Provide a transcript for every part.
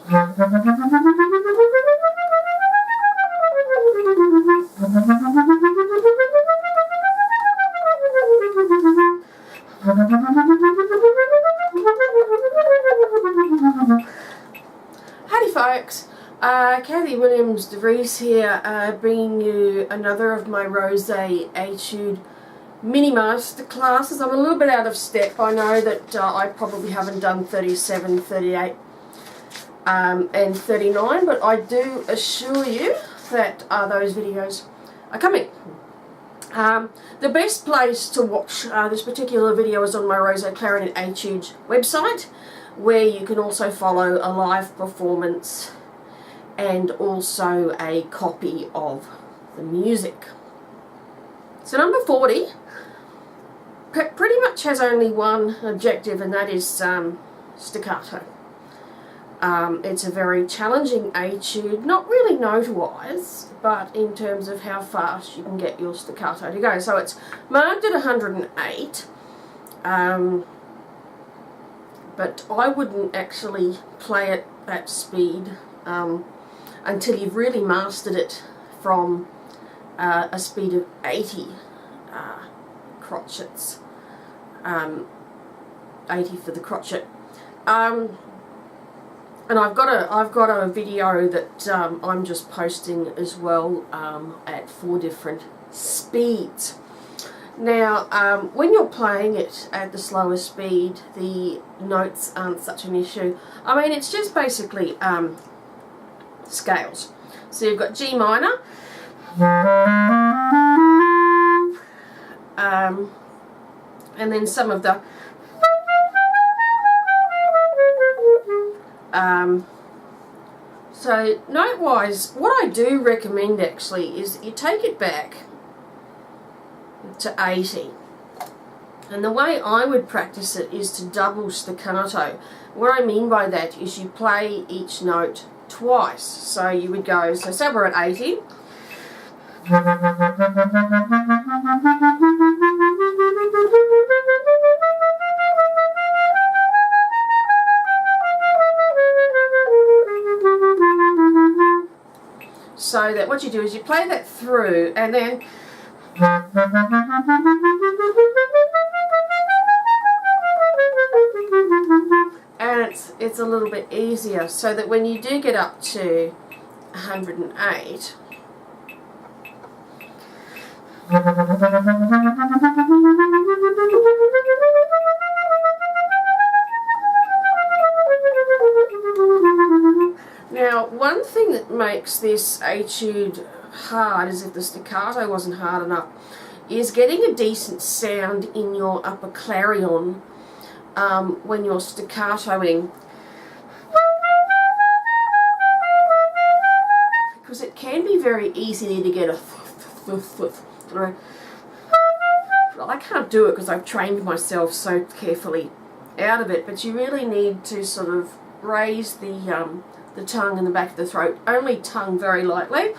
Howdy folks, Kathy Williams-Devries here, bringing you another of my Rose Etude mini masterclasses. I'm a little bit out of step. I know that I probably haven't done 37, 38 and 39, but I do assure you that those videos are coming. The best place to watch this particular video is on my Rose Clarinet Etude website, where you can also follow a live performance and also a copy of the music. So number 40 pretty much has only one objective, and that is staccato. It's a very challenging etude, not really note-wise, but in terms of how fast you can get your staccato to go. So it's marked at 108, but I wouldn't actually play it at speed until you've really mastered it from a speed of 80 crotchets, 80 for the crotchet. And I've got a video that I'm just posting as well at 4 different speeds. Now, when you're playing it at the slower speed, the notes aren't such an issue. I mean, it's just basically scales. So you've got G minor, and then some of the so note-wise, what I do recommend actually is you take it back to 80, and the way I would practice it is to double staccato. What I mean by that is you play each note twice. So you would go, so say we're at 80, so that what you do is you play that through, and then it's a little bit easier, so that when you do get up to 108, now one thing that makes this etude hard, as if the staccato wasn't hard enough, is getting a decent sound in your upper clarion when you're staccatoing, because it can be very easy to get a I can't do it because I've trained myself so carefully out of it, but you really need to sort of raise the tongue in the back of the throat, only tongue very lightly.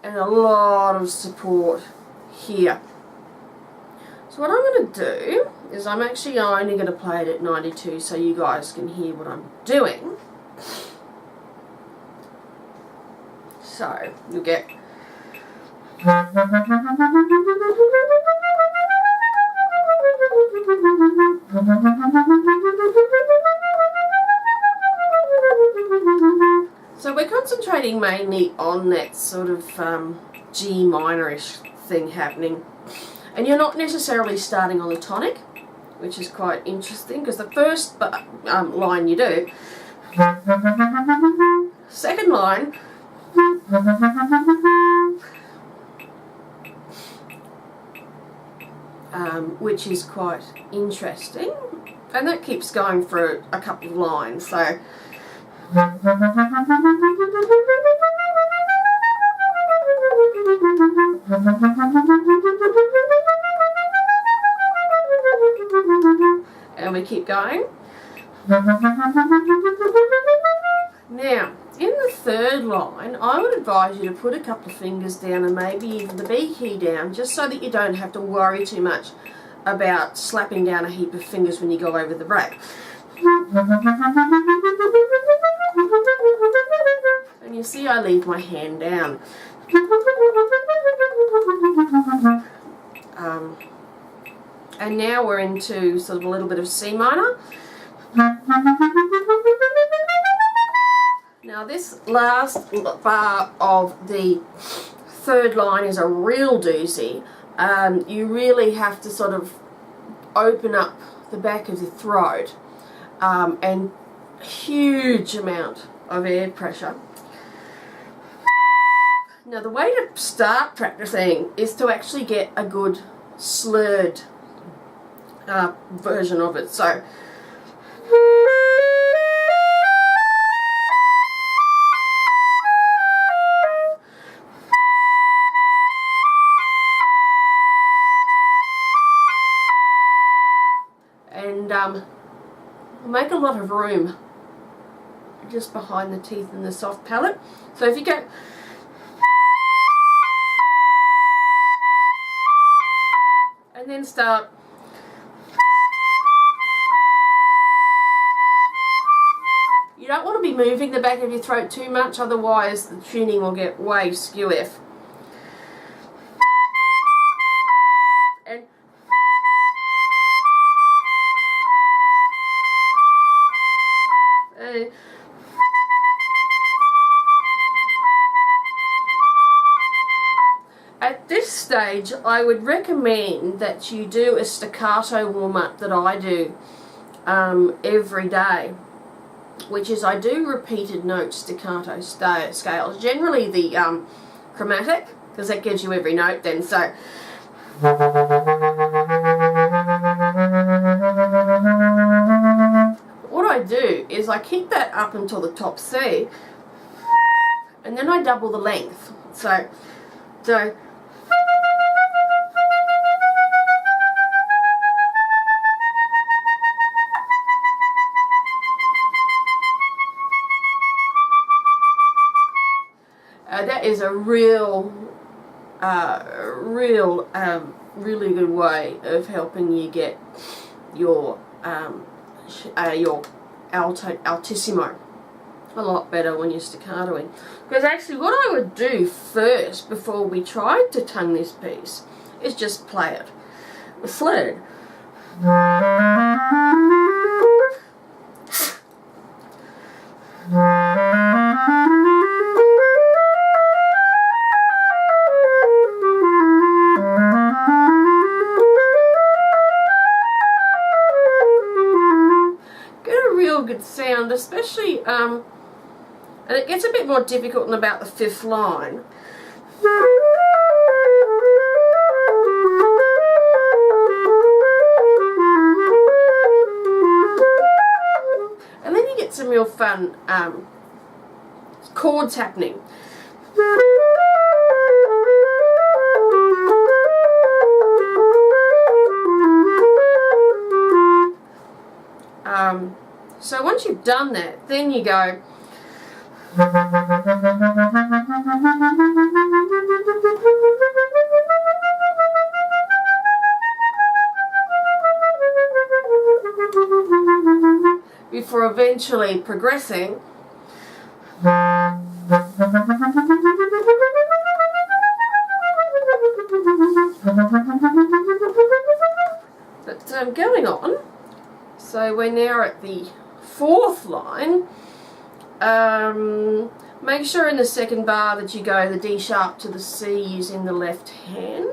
And a lot of support here. So what I'm going to do is I'm actually only going to play it at 92 so you guys can hear what I'm doing. So you'll get so we're concentrating mainly on that sort of G minor-ish thing happening, and you're not necessarily starting on the tonic, which is quite interesting, because the first line you do, second line, which is quite interesting, and that keeps going for a couple of lines. So and we keep going. Now, in the third line, I would advise you to put a couple of fingers down and maybe even the B key down, just so that you don't have to worry too much about slapping down a heap of fingers when you go over the break. And you see I leave my hand down. And now we're into sort of a little bit of C minor. Now this last bar of the third line is a real doozy. You really have to sort of open up the back of the throat, and huge amount of air pressure. Now the way to start practicing is to actually get a good slurred version of it. So and make a lot of room just behind the teeth and the soft palate. So if you go and then start you don't want to be moving the back of your throat too much, otherwise the tuning will get way skew-F. And at this stage, I would recommend that you do a staccato warm-up that I do every day, which is I do repeated note staccato scales, generally the chromatic, because that gives you every note then. So what I do is I keep that up until the top C, and then I double the length. So that is a really good way of helping you get your altissimo a lot better when you're staccatoing. Because actually what I would do first before we tried to tongue this piece is just play it slurred. Good sound, especially and it gets a bit more difficult in about the fifth line. And then you get some real fun chords happening. So once you've done that, then you go before eventually progressing but going on. So we're now at the fourth line. Make sure in the second bar that you go the D sharp to the C using the left hand.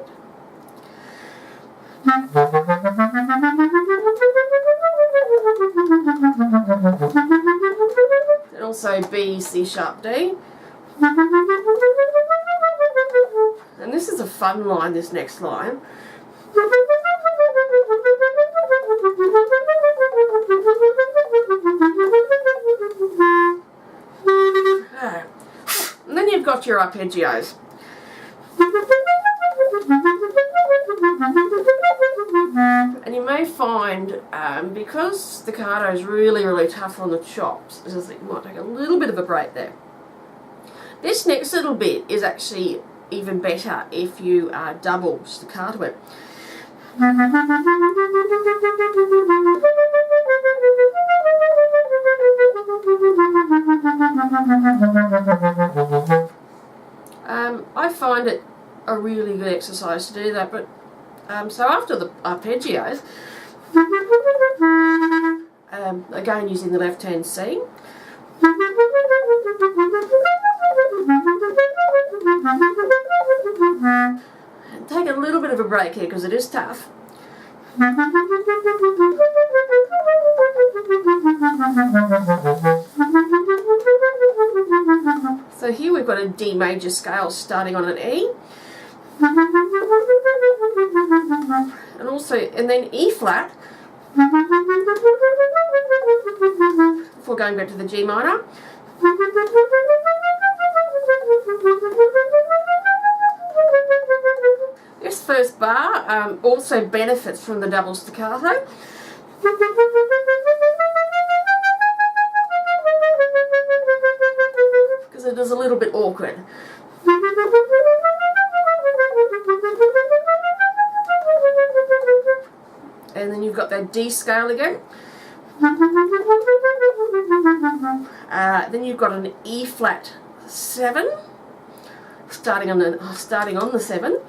And also B, C sharp, D. And this is a fun line, this next line. And then you've got your arpeggios. And you may find, because staccato is really tough on the chops, you might take a little bit of a break there. This next little bit is actually even better if you double staccato it. I find it a really good exercise to do that, but so after the arpeggios, again using the left hand C, take a little bit of a break here because it is tough. So here we've got a D major scale starting on an E, and then E flat before going back to the G minor. This first bar also benefits from the double staccato. Because it is a little bit awkward. And then you've got that D scale again. Then you've got an E flat 7 starting on the 7.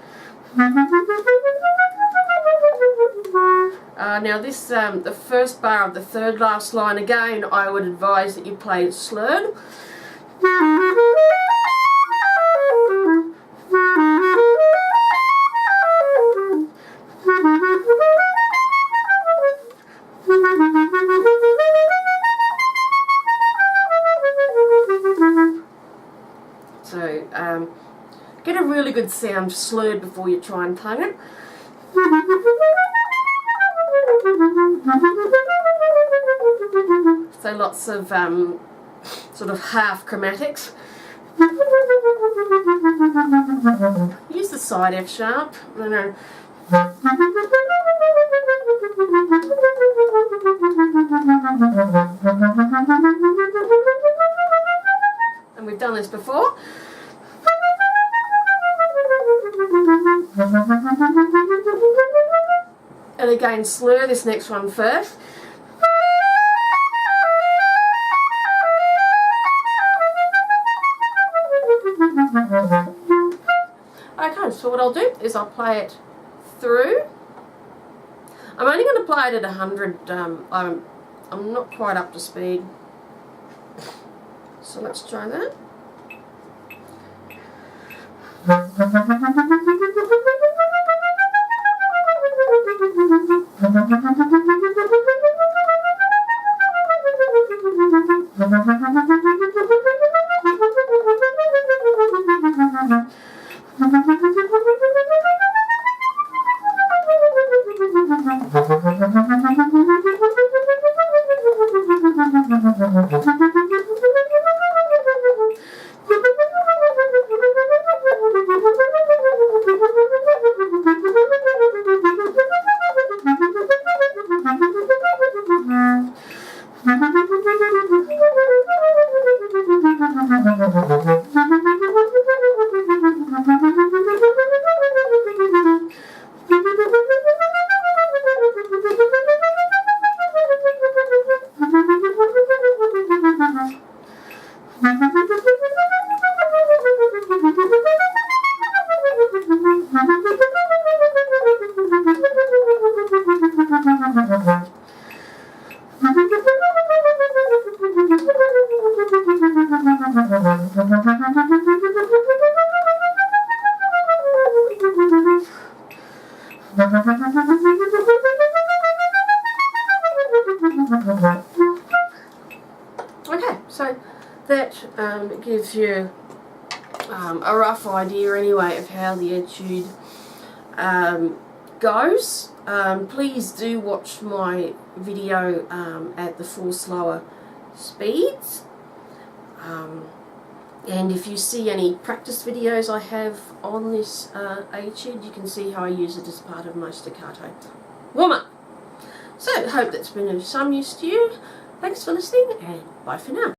Now this the first bar of the third last line again, I would advise that you play it slurred. So get a really good sound slurred before you try and tongue it. So lots of sort of half chromatics. Use the side F sharp. And we've done this before. And again, slur this next one first. Okay, so what I'll do is I'll play it through. I'm only going to play it at 100. I'm not quite up to speed. So let's try that. Okay, so that gives you a rough idea anyway of how the etude goes. Please do watch my video at the 4 slower speeds. And if you see any practice videos I have on this etude, you can see how I use it as part of my staccato warm-up. So, hope that's been of some use to you. Thanks for listening, and bye for now.